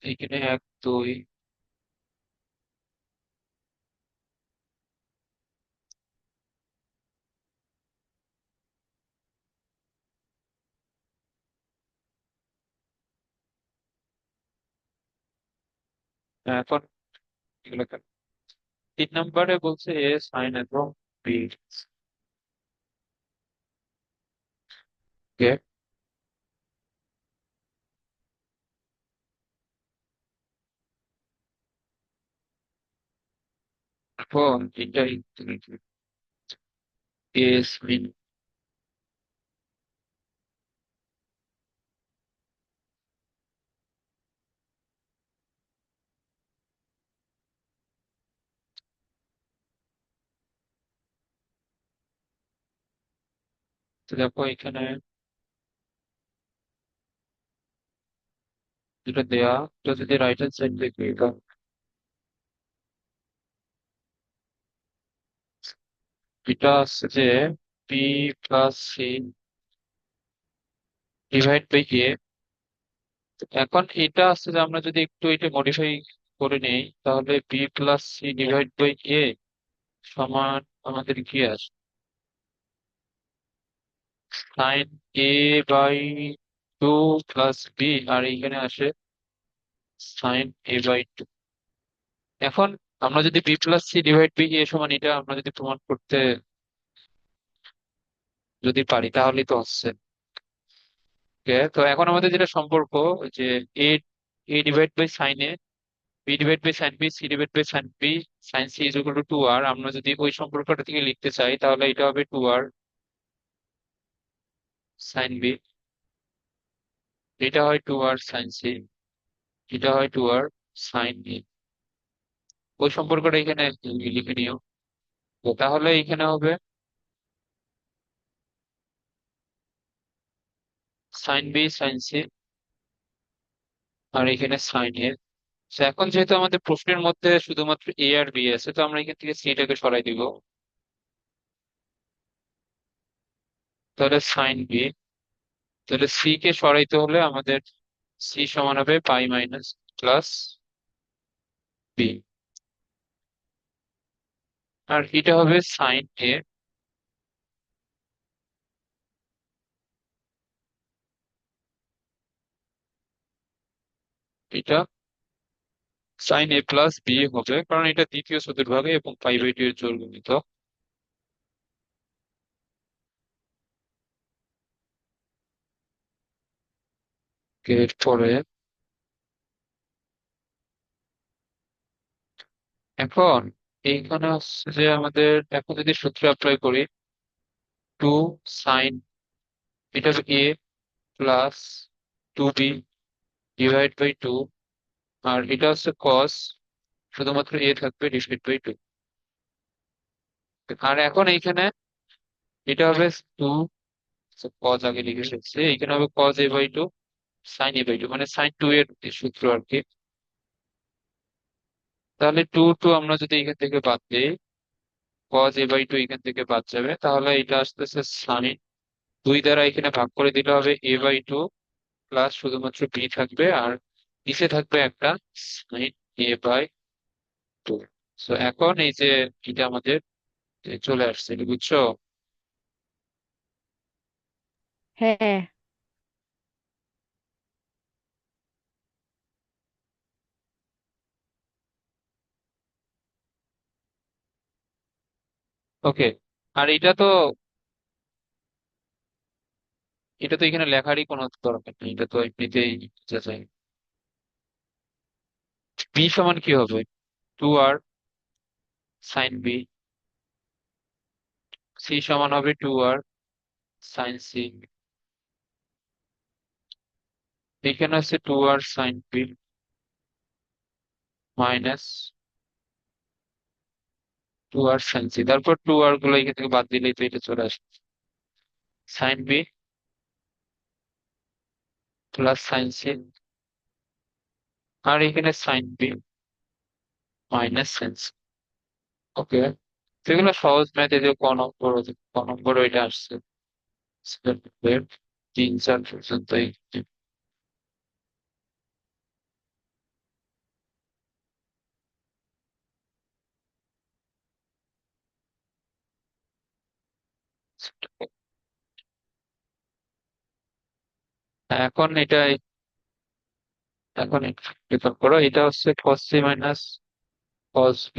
এইখানে 1 2। এখন এগুলো কেন? 3 নম্বরে বলছে এ সাইন এবং বি কে। এখন এটা এ সাইন। তো দেখো এখানে যেটা দেয়া, এটা যদি রাইট হ্যান্ড সাইড দেখবে, এটা আসছে যে B plus C divide by A. এখন এটা আসছে যে আমরা যদি একটু এটা মডিফাই করে নেই, তাহলে B plus C divide by A সমান আমাদের কি আসে, sine A by 2 plus B, আর এইখানে আসে সাইন এ বাই 2। এখন আমরা যদি B plus C divide by A সমান এটা আমরা যদি প্রমাণ করতে যদি পারি তাহলেই তো হচ্ছে। Okay, তো এখন আমাদের যেটা সম্পর্ক, যে A A divide by sine A, B divide by sine B, C divide by sine B, sine C is equal to 2r, আমরা যদি ওই সম্পর্কটা থেকে লিখতে চাই তাহলে এটা হবে 2r সাইন বি, এটা হয় 2r সাইন সি, এটা হয় 2r সাইন বি। ওই সম্পর্কটা এখানে লিখে নিও। তো তাহলে এখানে হবে সাইন বি সাইন সি, আর এখানে সাইন এ। এখন যেহেতু আমাদের প্রশ্নের মধ্যে শুধুমাত্র এ আর বি আছে, তো আমরা এখান থেকে সিটাকে সরাই দিব। তাহলে সাইন বি, তাহলে সি কে সরাইতে হলে আমাদের সি সমান হবে পাই মাইনাস প্লাস বি, আর এটা হবে সাইন এ, এটা সাইন এ প্লাস বি হবে, কারণ এটা দ্বিতীয় চতুর্ভাগে এবং পাই বাই 2 এর জোড় গুণিত। এরপরে এখন এইখানে হচ্ছে যে আমাদের এখন যদি সূত্র অ্যাপ্লাই করি, 2 সাইন, এটা হবে এ প্লাস 2b ডিভাইড বাই 2, আর এটা হচ্ছে কস, শুধুমাত্র এ থাকবে ডিভাইড বাই 2। আর এখন এইখানে এটা হবে 2, কজ আগে লিখে ফেলছি, এখানে হবে cos A by 2 sine A by 2, মানে সাইন 2 এর সূত্র আর কি। তাহলে 2 আমরা যদি এখান থেকে বাদ দিই, কজ এ বাই 2 এখান থেকে বাদ যাবে, তাহলে এটা আসতেছে সাইন 2 দ্বারা এখানে ভাগ করে দিলে হবে এ বাই 2 প্লাস শুধুমাত্র বি থাকবে, আর নিচে থাকবে একটা সাইন এ বাই 2। তো এখন এই যে এটা আমাদের চলে আসছে, এটা বুঝছো? হ্যাঁ। ওকে। আর এটা তো এখানে লেখারই কোনো দরকার নেই, এটা তো এমনিতেই বোঝা যায়। বি সমান কি হবে, 2r সাইন বি, সি সমান হবে 2r সাইন সি, এখানে আছে 2r sine B minus 2r sine C, তারপর 2r গুলো এখান থেকে বাদ দিলেই তো এটা চলে আসে, sine B plus sine C, আর এখানে sine B minus sine C. Okay, সেগুলো সহজ ম্যাথ, এদের ক নম্বর এটা আসছে 3 4 পর্যন্ত। এখন এটা এখন ডিফার করো, এটা হচ্ছে cos c minus cos b।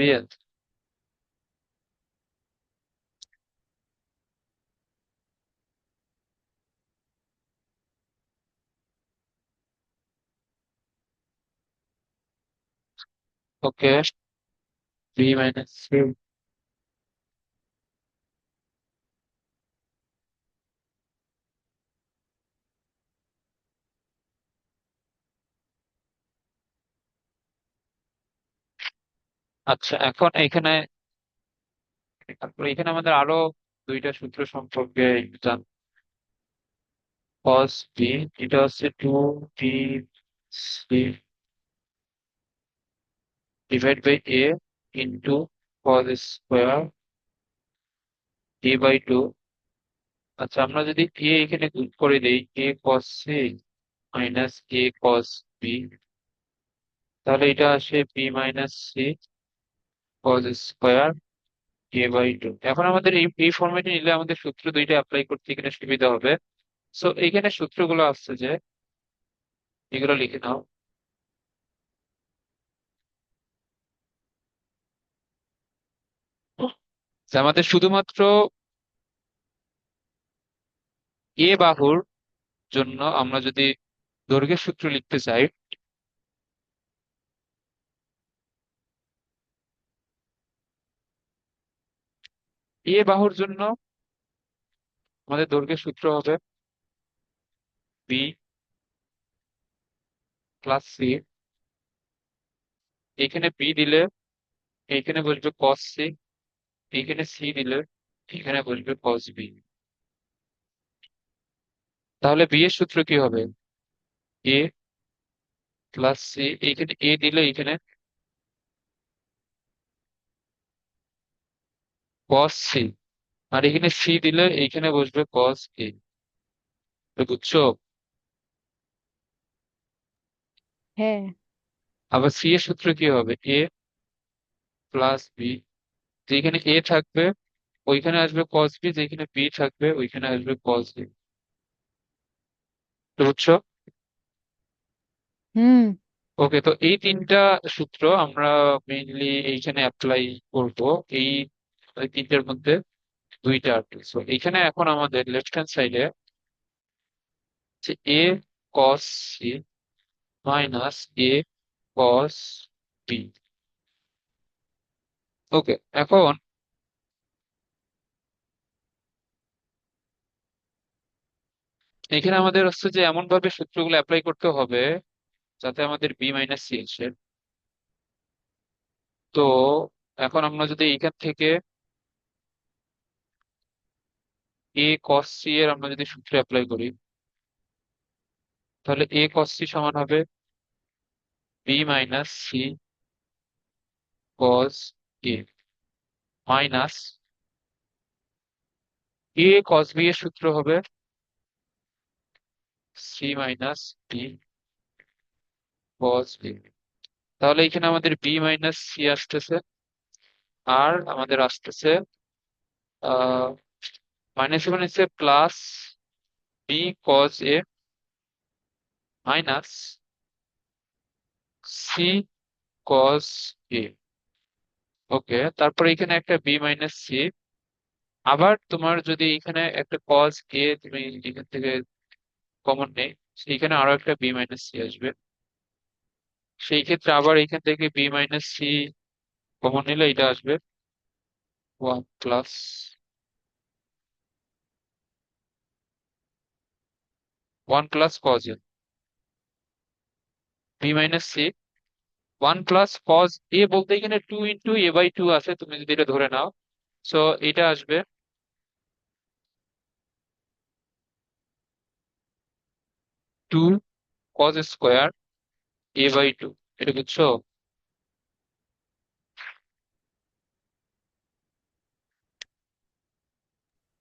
ওকে, b মাইনাস c। আচ্ছা, এখন এখানে তারপরে এখানে আমাদের আরো দুইটা সূত্র সম্পর্কে জান। cos b, এটা হচ্ছে 2b divide by a into cos square a/2। আচ্ছা, আমরা যদি a এখানে গুণ করে দেই, a cos c minus a cos b, তাহলে এটা আসে b minus c cos square a/2। এখন আমাদের এই ফর্মেটে নিলে আমাদের সূত্র দুইটা অ্যাপ্লাই করতে এখানে সুবিধা হবে। সো এইখানে সূত্রগুলো আসছে যে, এগুলো লিখে নাও। যে আমাদের শুধুমাত্র এ বাহুর জন্য আমরা যদি দৈর্ঘ্যের সূত্র লিখতে চাই, এ বাহুর জন্য আমাদের দৈর্ঘ্যের সূত্র হবে বি প্লাস সি। এখানে বি দিলে এইখানে বসবে কস সি, এইখানে সি দিলে এখানে বসবে কস বি। তাহলে বি এর সূত্র কি হবে? এ প্লাস সি, এইখানে এ দিলে এইখানে কস সি, আর এখানে সি দিলে এইখানে বসবে কস এ। বুঝছো? হ্যাঁ, আবার সি এর সূত্র কি হবে? এ প্লাস বি, যেখানে এ থাকবে ওইখানে আসবে কস বি, যেখানে বি থাকবে ওইখানে আসবে কস বি। বুঝছো? হুম, ওকে, তো এই তিনটা সূত্র আমরা মেইনলি এইখানে অ্যাপ্লাই করব। এই এই তিনটার মধ্যে দুইটা আর কি। So, এইখানে এখন আমাদের লেফট হ্যান্ড সাইডে যে এ কস C minus A cos B. ওকে, এখন এখানে আমাদের হচ্ছে যে এমন ভাবে সূত্রগুলো অ্যাপ্লাই করতে হবে যাতে আমাদের বি মাইনাস সি আসে। তো এখন আমরা যদি এইখান থেকে এ কস সি এর আমরা যদি সূত্র অ্যাপ্লাই করি, তাহলে এ কস সি সমান হবে B minus C cos A minus A cos B এর সূত্র হবে C minus B cos B. তাহলে এখানে আমাদের বি মাইনাস সি আসতেছে, আর আমাদের আসতেছে আহ মাইনাস মানে হচ্ছে plus B cos A minus C cos এ। ওকে, তারপরে এখানে একটা বি মাইনাস সি, আবার তোমার যদি এখানে একটা কস এ তুমি এখান থেকে কমন নেই, সেইখানে আরো একটা বি মাইনাস সি আসবে। সেই ক্ষেত্রে আবার এখান থেকে বি মাইনাস সি কমন নিলে এটা আসবে one plus cos A, B minus C one plus cos A বলতে এখানে 2 × a/2 আছে, তুমি যদি এটা ধরে নাও। সো এটা আসবে 2 cos² a/2। এটা বুঝছো?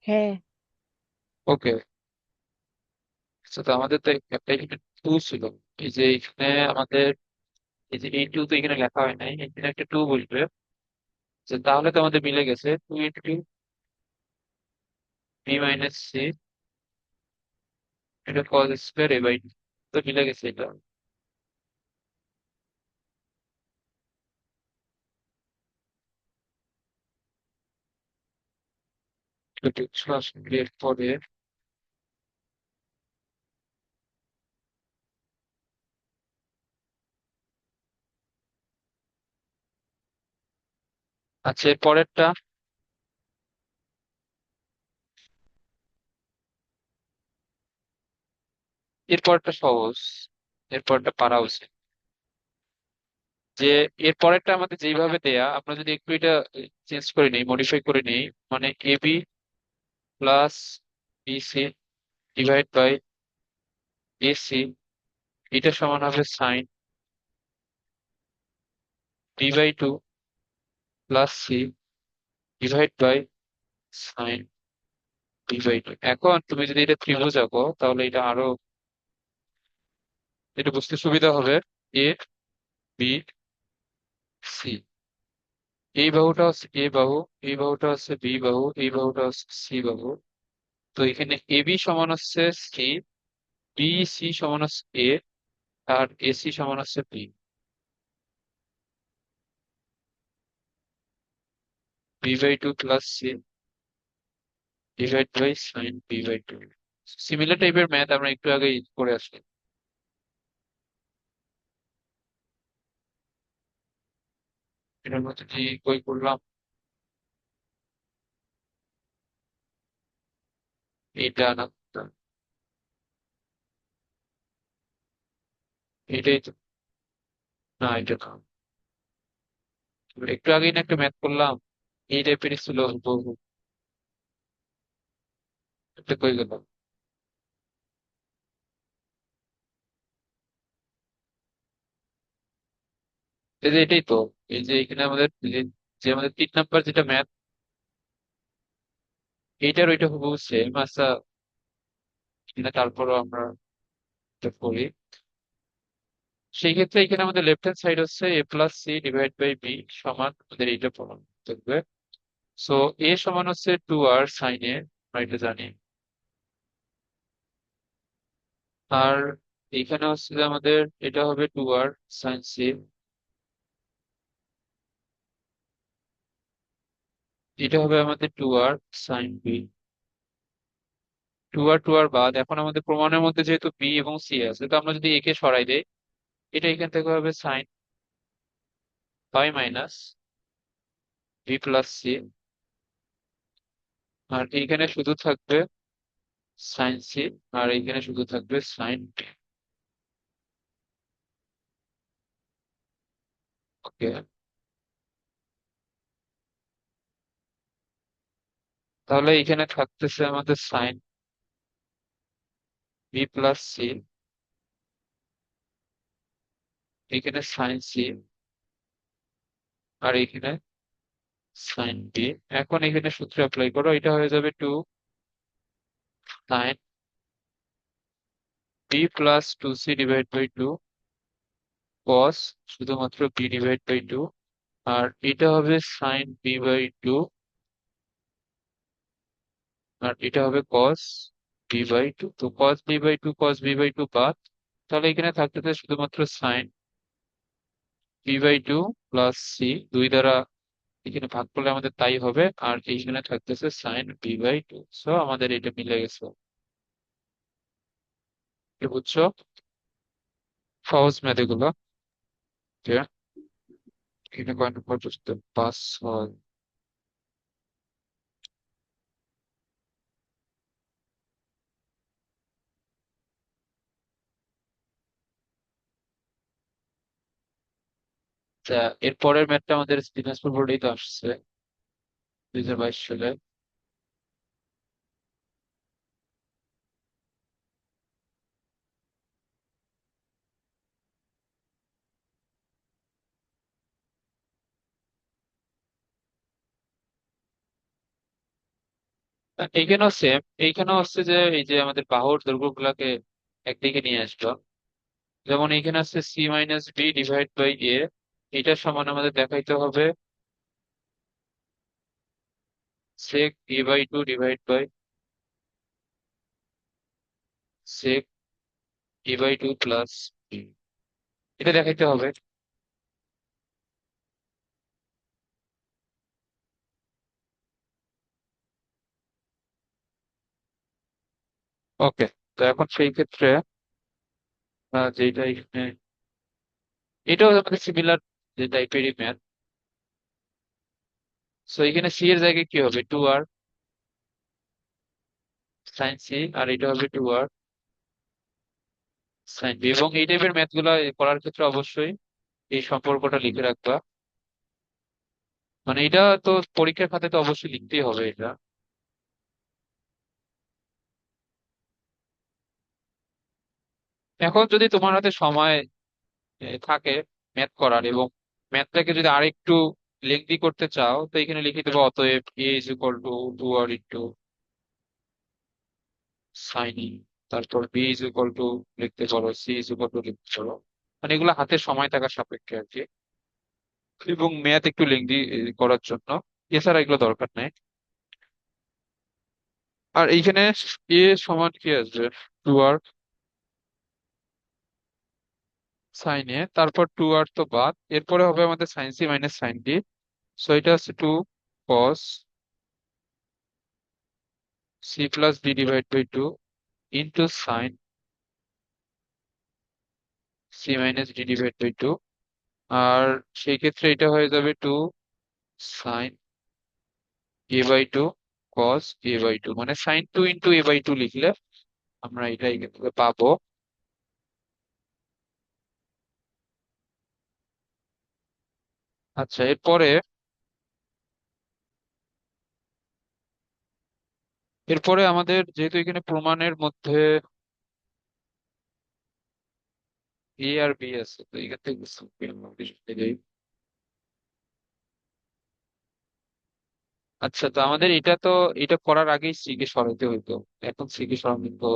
হ্যাঁ, ওকে, তো আমাদের তো একটা এখানে টু ছিল। এই যে এখানে আমাদের এই যে এই টু তো এখানে লেখা হয় নাই, এখানে একটা টু বসবে। যে তাহলে তো আমাদের মিলে গেছে 2 × বি মাইনাস সি এটা কজ স্কোয়ার এ বাই, তো মিলে গেছে এটা। তো দেখছো আসলে এরপরে, আচ্ছা এর পরেরটা, এর পরেরটা সহজ, এর পরেরটা পারা উচিত। যে এর পরেরটা আমাদের যেইভাবে দেয়া, আমরা যদি একটু এটা চেঞ্জ করে নিই, মডিফাই করে নিই, মানে A B plus B C divide by A C, এটা সমান হবে sine B by two plus C divide by sine B by two. এখন তুমি যদি এটা ত্রিভুজ আঁকো তাহলে এটা আরো, এটা বুঝতে সুবিধা হবে। এ বি সি, এই বাহুটা হচ্ছে এ বাহু, এই বাহুটা হচ্ছে বি বাহু, এই বাহুটা হচ্ছে সি বাহু। তো এখানে এ বি সমান হচ্ছে সি, বি সি সমান হচ্ছে এ, আর এসি সমান হচ্ছে B. B by two plus C divide by sine B by two. Similar টাইপের ম্যাথ আমরা একটু আগে করে আসছি। এটার মধ্যে কি কই করলাম, এটা না, এটাই তো, না এটা না, একটু আগেই না একটা ম্যাথ করলাম, এই টাইপেরই ছিল বহু, এটা কই গেল। এই যে এটাই তো, এই যে এখানে আমাদের যে আমাদের 3 নাম্বার যেটা ম্যাথ, এইটার ওইটা হুবহু সেম। আচ্ছা এখানে তারপরও আমরা এটা করি। সেই ক্ষেত্রে এখানে আমাদের লেফট হ্যান্ড সাইড হচ্ছে A plus C divide by B সমান আমাদের এইটা প্রমাণ থাকবে। সো এ সমান হচ্ছে 2r সাইন এ, আমরা এটা জানি। আর এখানে হচ্ছে যে আমাদের এটা হবে 2r সাইন সি, এটা হবে আমাদের 2r সাইন বি। 2r বাদ, এখন আমাদের প্রমাণের মধ্যে যেহেতু বি এবং সি আছে, তো আমরা যদি একে সরাই দেই, এটা এখান থেকে হবে sine by minus B plus C, আর এইখানে শুধু থাকবে সাইন সি, আর এইখানে শুধু থাকবে সাইন বি। ওকে, তাহলে এখানে থাকতেছে আমাদের সাইন বি প্লাস সি, এখানে সাইন সি, আর এখানে সাইন বি। এখন এখানে সূত্র অ্যাপ্লাই করো, এটা হয়ে যাবে 2 sine B plus 2c divide by 2 cos শুধুমাত্র বি ডিভাইড বাই 2, আর এটা হবে সাইন বি বাই 2, আর এটা হবে কস বি বাই 2। তো cos B by 2 cos B by 2 বাদ, তাহলে এখানে থাকতেছে শুধুমাত্র sine B by 2 plus C, দুই দ্বারা এখানে ভাগ করলে আমাদের তাই হবে, আর এইখানে থাকতেছে সাইন বি বাই 2। সো আমাদের এটা মিলে গেছে। কি বুঝছো? সহজ ম্যাথ এগুলো। যে এখানে কয় নম্বর প্রশ্ন, 5 6। তা এর পরের ম্যাথটা আমাদের দিনাজপুর বোর্ডেই তো আসছে 2022 সালে। এইখানেও সেম, এইখানেও হচ্ছে যে এই যে আমাদের বাহুর দৈর্ঘ্য গুলাকে একদিকে নিয়ে আসলো। যেমন এইখানে আছে C minus B divide by A, এটা সমান আমাদের দেখাইতে হবে sec A by 2 divide by sec a/2 plus B, এটা দেখাইতে হবে। ওকে, তো এখন সেই ক্ষেত্রে যেটা এখানে, এটাও আমাদের সিমিলার যে টাইপেরই ম্যাথ। সো এখানে সি এর জায়গায় কি হবে, 2r সাইন সি, আর এটা হবে 2r সাইন বি। এবং এই টাইপের ম্যাথ গুলা করার ক্ষেত্রে অবশ্যই এই সম্পর্কটা লিখে রাখবা। মানে এটা তো পরীক্ষার খাতায় তো অবশ্যই লিখতেই হবে এটা। এখন যদি তোমার হাতে সময় থাকে ম্যাথ করার, এবং ম্যাথটাকে যদি আরেকটু লেংদি করতে চাও, তো এখানে লিখে দেবো অতএব A is equal to 2r into sine E, তারপর বি ইজ ইকুয়াল টু লিখতে পারো, সি ইজ ইকুয়াল টু লিখতে পারো। মানে এগুলো হাতে সময় থাকার সাপেক্ষে আর কি, এবং ম্যাথ একটু লেংদি করার জন্য। এছাড়া এগুলো দরকার নেই। আর এইখানে এ সমান কি আসবে, 2r সাইন এ, তারপর 2r তো বাদ, এরপরে হবে আমাদের sine C minus sine D. So এটা হচ্ছে 2 cos C plus D divide by 2 into sine C minus D divide by 2। আর সেই ক্ষেত্রে এটা হয়ে যাবে 2 সাইন a/2 cos a/2, মানে সাইন 2 ইন্টু a/2 লিখলে আমরা এটা এখান থেকে পাবো। আচ্ছা, এরপরে এরপরে আমাদের যেহেতু এখানে প্রমাণের মধ্যে এ আর বি আছে, তো এখান থেকে যাই। আচ্ছা, তো আমাদের এটা তো, এটা করার আগেই সি কে সরাইতে হইতো। এখন সি কে সরানো তো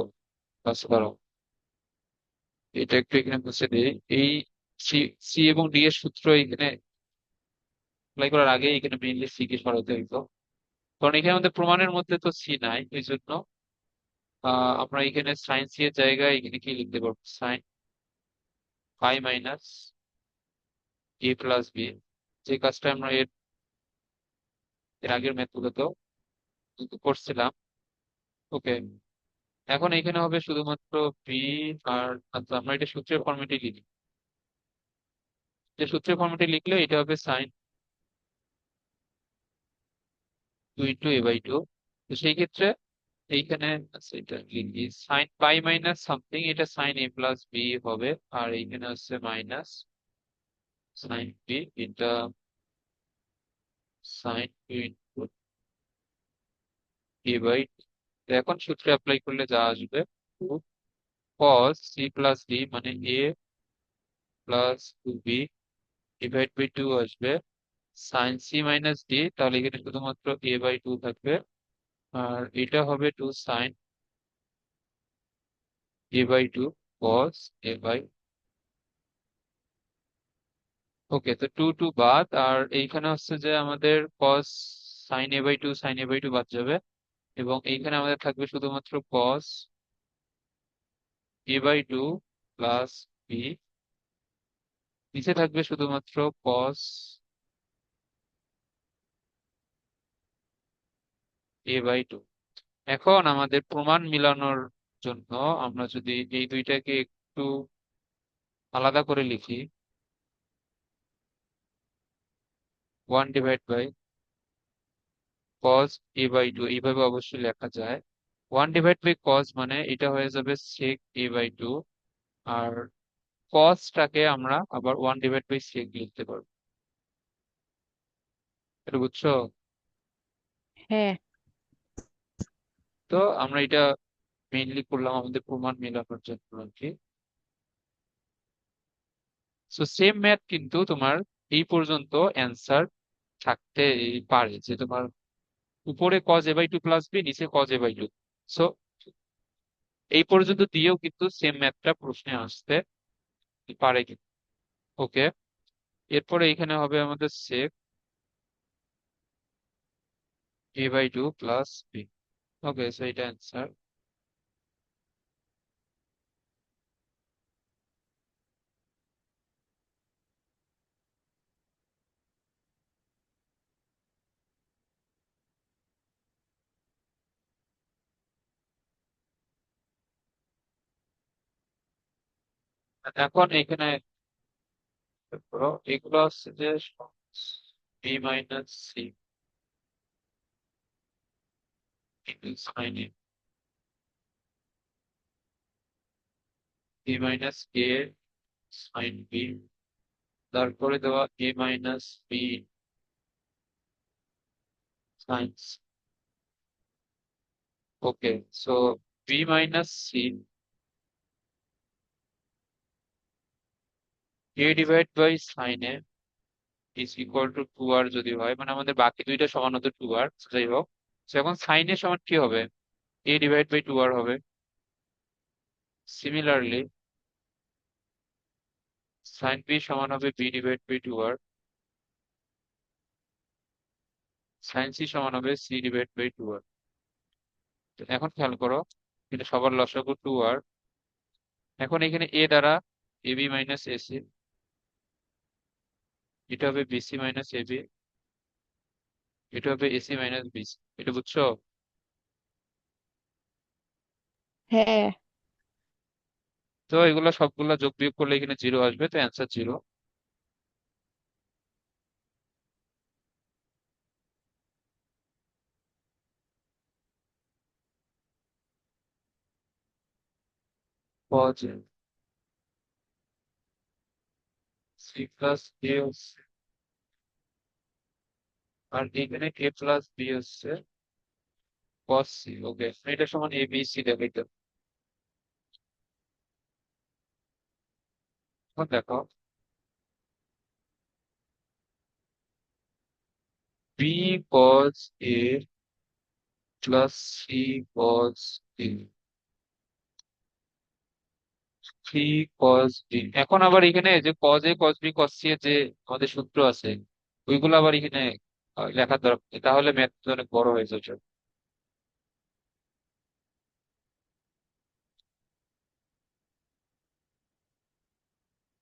কাজ করো, এটা একটু এখানে মুছে দিই। এই সি সি এবং ডি এর সূত্র এখানে অ্যাপ্লাই করার আগে এখানে মেইনলি সি কে সরাইতে হইতো, কারণ এখানে আমাদের প্রমাণের মধ্যে তো সি নাই। এই জন্য আমরা এখানে সাইন সি এর জায়গায় এখানে কি লিখতে পারবো, সাইন পাই মাইনাস এ প্লাস বি, যে কাজটা আমরা এর এর আগের মেথডগুলোতেও করছিলাম। ওকে, এখন এখানে হবে শুধুমাত্র বি। আর আচ্ছা, আমরা এটা সূত্রের ফর্মেটে লিখি, যে সূত্রের ফর্মেটে লিখলে এটা হবে সাইন 2 ইন্টু a/2। তো সেই ক্ষেত্রে এইখানে, আচ্ছা এটা লিখি সাইন পাই মাইনাস সামথিং, এটা সাইন এ প্লাস বি হবে। আর এইখানে হচ্ছে মাইনাস সাইন বি, এটা সাইন 2 a/2। এখন সূত্রে অ্যাপ্লাই করলে যা আসবে, cos সি প্লাস ডি মানে এ প্লাস 2b ডিভাইড বাই 2 আসবে, সাইন সি মাইনাস ডি, তাহলে এখানে শুধুমাত্র a/2 থাকবে। আর এটা হবে 2 সাইন a/2 cos a/, ওকে। তো 2 বাদ, আর এইখানে হচ্ছে যে আমাদের cos সাইন a/2 বাদ যাবে, এবং এইখানে আমাদের থাকবে শুধুমাত্র cos a/2 প্লাস বি, নিচে থাকবে শুধুমাত্র cos a/2। এখন আমাদের প্রমাণ মিলানোর জন্য আমরা যদি এই দুইটাকে একটু আলাদা করে লিখি, 1/cos a/2 এইভাবে অবশ্যই লেখা যায়। 1/cos মানে এটা হয়ে যাবে sec a/2। আর cosটাকে আমরা আবার 1/sec লিখতে পারবো। এটা বুঝছো? হ্যাঁ। তো আমরা এটা মেইনলি করলাম আমাদের প্রমাণ মেলানোর জন্য আর কি। সো সেম ম্যাথ কিন্তু তোমার এই পর্যন্ত অ্যান্সার থাকতে পারে, যে তোমার উপরে cos a/2 প্লাস বি, নিচে cos a/2। সো এই পর্যন্ত দিয়েও কিন্তু সেম ম্যাথটা প্রশ্নে আসতে পারে কিন্তু। ওকে, এরপরে এখানে হবে আমাদের sec a/2 plus B. Okay, so এটা অ্যান্সার। এখন এখানে ধরো এগুলো হচ্ছে যে B minus C sine A, B minus A sine B, তারপরে দেওয়া A minus B sine. Okay, so B minus C A divide by sine A is equal to two R যদি হয়, মানে আমাদের বাকি দুইটা সমান হতো টু আর, যাই হোক। So এখন সাইন এর সমান কি হবে? A divide by two R হবে। সিমিলারলি সাইন বি সমান হবে B divide by two R, sine C সমান হবে C divide by two R. এখন খেয়াল করো, এটা সবার লসাগু টু আর। এখন এখানে এ দ্বারা এ বি মাইনাস এসি, এটা হবে বিসি মাইনাস এ বি, এটা হবে এসি মাইনাস বিসি। এটা বুঝছো? হ্যাঁ। তো এগুলো সবগুলা যোগ বিয়োগ করলে এখানে জিরো আসবে, তো answer zero. cos C plus A হচ্ছে, আর এখানে এ প্লাস বি হচ্ছে cos সি। ওকে, এটা সমান এ বি সি দেখাইতে। এখন দেখো B cos A plus C cos B, three cos B. এখন আবার এখানে যে cos A cos B cos C এর যে আমাদের সূত্র আছে, ওইগুলো আবার এখানে লেখার দরকার, তাহলে ম্যাথ অনেক বড় হয়ে যাচ্ছে।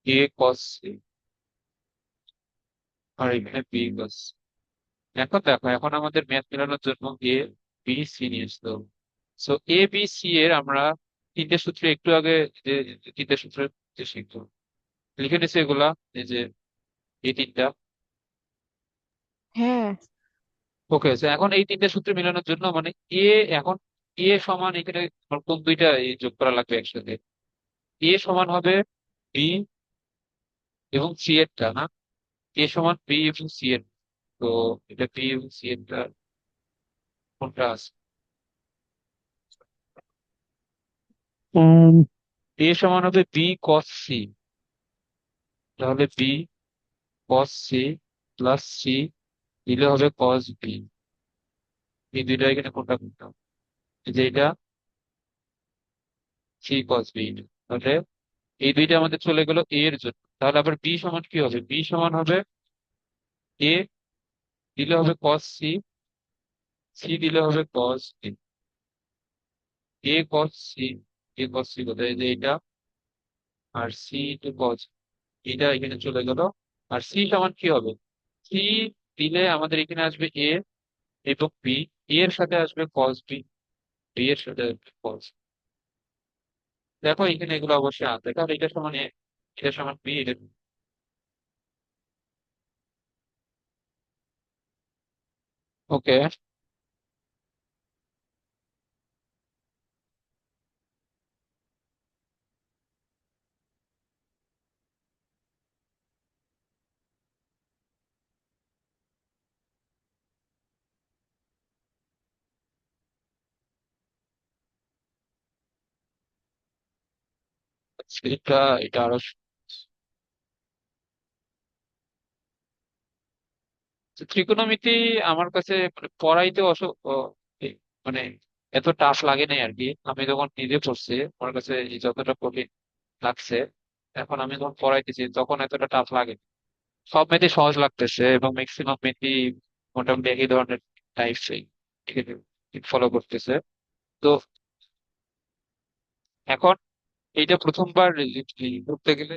এ cos সি আর এখানে বি cos। এখন দেখো, এখন আমাদের ম্যাথ মেলানোর জন্য এ বি সি নিয়ে আসতে হবে। সো এ বি সি এর আমরা তিনটে সূত্র একটু আগে যে যে তিনটে সূত্র যে শিখতো, লিখে নিছি এগুলা, এই যে এই তিনটা। হ্যাঁ। ওকে, এখন এই তিনটে সূত্র মেলানোর জন্য মানে এ, এখন এ সমান এখানে আমার কোন দুইটা যোগ করা লাগবে একসাথে? এ সমান হবে বি এবং সি এরটা না, এ সমান বি এবং সি এর। তো এটা বি এবং সি এরটা কোনটা আছে? এ সমান হবে বি কস সি, তাহলে B cos C plus C দিলে হবে কস বি। এই দুইটা এখানে কোনটা কোনটা? এই যে এটা সি কস বি, তাহলে এই দুইটা আমাদের চলে গেল এ এর জন্য। তাহলে আবার বি সমান কি হবে? বি সমান হবে এ দিলে হবে কস সি, সি দিলে হবে কস বি। এ কস সি, এ কস সি কোথায়? এই যে এটা, আর সি টু কস, এটা এখানে চলে গেল। আর সি সমান কি হবে? সি দিলে আমাদের এখানে আসবে এ এবং বি, এর সাথে আসবে কস বি, বি এর সাথে আসবে কস। দেখো এখানে এগুলো অবশ্যই আছে, কারণ এটা সমান এ, এটা সমান বি, এটা। ওকে, এটা এটা আরো ত্রিকোণমিতি আমার কাছে মানে পড়াইতে মানে এত টাফ লাগে নাই আর কি। আমি যখন নিজে পড়ছি আমার কাছে এই যতটা কঠিন লাগছে, এখন আমি যখন পড়াইতেছি তখন এতটা টাফ লাগে। সব ম্যাথই সহজ লাগতেছে এবং ম্যাক্সিমাম ম্যাথই মোটামুটি একই ধরনের টাইপ ফলো করতেছে। তো এখন এইটা প্রথমবার পড়তে গেলে,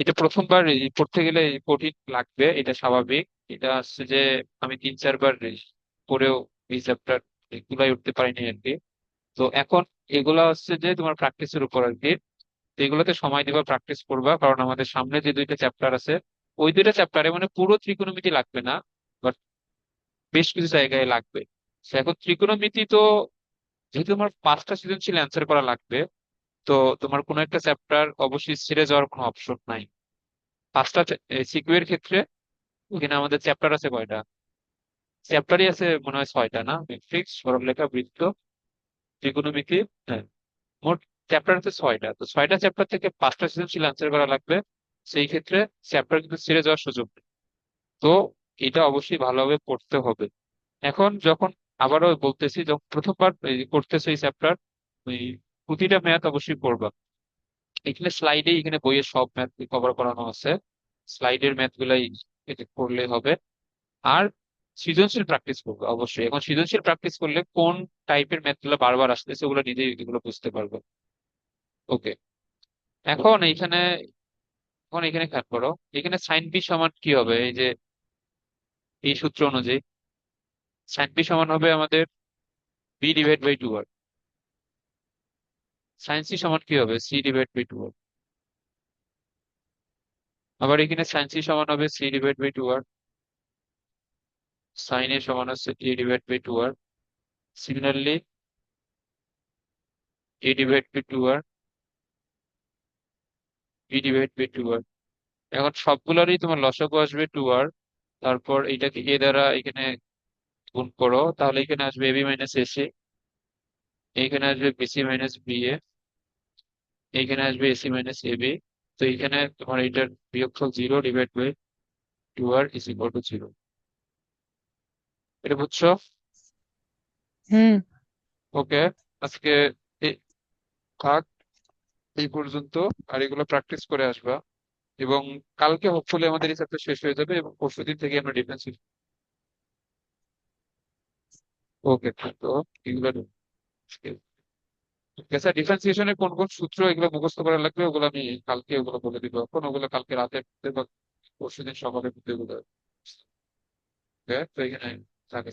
এটা প্রথমবার পড়তে গেলে কঠিন লাগবে, এটা স্বাভাবিক। এটা হচ্ছে যে আমি তিন চারবার পড়েও এই চ্যাপ্টার গুলাই উঠতে পারিনি আর কি। তো এখন এগুলা হচ্ছে যে তোমার প্র্যাকটিসের উপর আর কি। তো এগুলোতে সময় দিবা, প্র্যাকটিস করবা, কারণ আমাদের সামনে যে দুইটা চ্যাপ্টার আছে ওই দুইটা চ্যাপ্টারে মানে পুরো ত্রিকোণমিতি লাগবে না, বাট বেশ কিছু জায়গায় লাগবে। So, এখন ত্রিকোণমিতি তো যেহেতু তোমার 5টা সৃজনশীল অ্যান্সার করা লাগবে, তো তোমার কোনো একটা চ্যাপ্টার অবশ্যই ছেড়ে যাওয়ার কোনো অপশন নাই। 5টা সিকিউ এর ক্ষেত্রে এখানে আমাদের চ্যাপ্টার আছে কয়টা? চ্যাপ্টারই আছে মনে হয় 6টা, না? ম্যাট্রিক্স, সরলরেখা, বৃত্ত, ত্রিকোণমিতি। হ্যাঁ, মোট চ্যাপ্টার আছে 6টা, তো 6টা চ্যাপ্টার থেকে 5টা সৃজনশীল অ্যান্সার করা লাগবে। সেই ক্ষেত্রে চ্যাপ্টার কিন্তু ছেড়ে যাওয়ার সুযোগ নেই। তো এটা অবশ্যই ভালোভাবে পড়তে হবে। এখন যখন আবারও বলতেছি, যখন প্রথমবার করতেছো এই চ্যাপ্টার, ওই প্রতিটা ম্যাথ অবশ্যই পড়বা। এখানে স্লাইডে, এখানে বইয়ের সব ম্যাথ কভার করানো আছে, স্লাইডের ম্যাথ গুলাই এটা করলে হবে। আর সৃজনশীল প্র্যাকটিস করবে অবশ্যই। এখন সৃজনশীল প্র্যাকটিস করলে কোন টাইপের ম্যাথ গুলো বারবার আসতেছে ওগুলো নিজেই এগুলো বুঝতে পারবে। ওকে। এখন এইখানে, এখন এখানে খেয়াল করো, এখানে সাইন বি সমান কি হবে? এই যে এই সূত্র অনুযায়ী সাইন বি সমান হবে আমাদের B divide by two R. Sine C সমান কি হবে? C divide by two R. আবার এখানে সাইন সি সমান হবে C divide by two R. Sine A সমান হচ্ছে A divide by two R. Similarly A divide by two R, B divide by two R. এখন সবগুলোরই তোমার লসাগু আসবে টু আর। তারপর এইটাকে এ দ্বারা এখানে গুণ করো, তাহলে এখানে আসবে এবি মাইনাস এসি, এইখানে আসবে বিসি মাইনাস বিএ, এইখানে আসবে এসি মাইনাস এবি। তো এইখানে তোমার এইটার বিয়োগফল 0 divide by two R is equal to 0। এটা বুঝছো? হুম। ওকে। আজকে এ- থাক এই পর্যন্ত। আর এগুলো প্র্যাকটিস করে আসবা, এবং কালকে হোপফুলি আমাদের এই চ্যাপ্টার শেষ হয়ে যাবে, এবং পরশুদিন থেকে আমরা ডিফেন্স। ওকে, তো এগুলো ঠিক আছে। ডিফারেন্সিয়েশনের কোন কোন সূত্র এগুলো মুখস্থ করা লাগবে ওগুলো আমি কালকে ওগুলো বলে দিব। এখন ওগুলো কালকে রাতের মধ্যে বা পরশুদিন সকালের মধ্যে ওগুলো। Okay, তো এখানে থাকে।